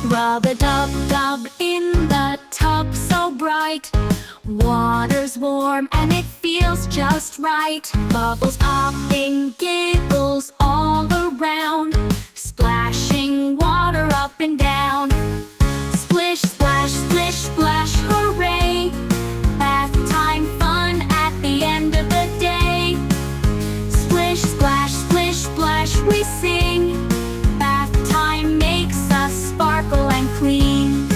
Rub-a-dub-dub in the tub so bright. Water's warm and it feels just right. Bubbles popping, giggles all around, splashing water up and down. Splish, splash, splish, splash, hooray! Bath time fun at the end of the day. Splish, splash, splish, splash, we sing. Bath time makes us sparkle and clean.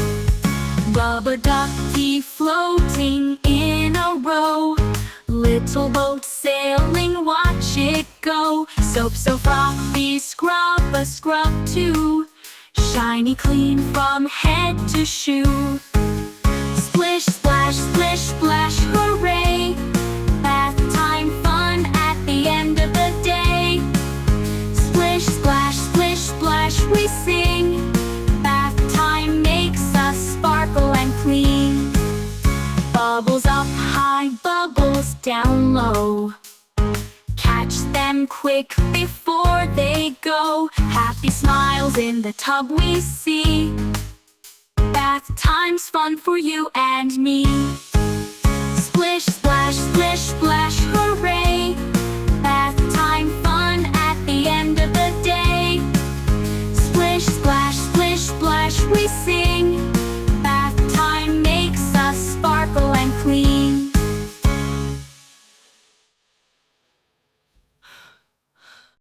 Rubber ducky floating in a row, little boat sailing, watch it go. Soap so frothy, scrub a scrub too, shiny clean from head to shoe. Splish, splash, splish, splash, hooray! Bath time fun at the end of the day. Splish, splash, splish, splash, we sing. Bath time makes us sparkle and clean. Bubbles up high, bubbles down low, catch them quick before they go. Happy smiles in the tub we see. Bath time's fun for you and me. Splish, splash, splish, splash, hooray!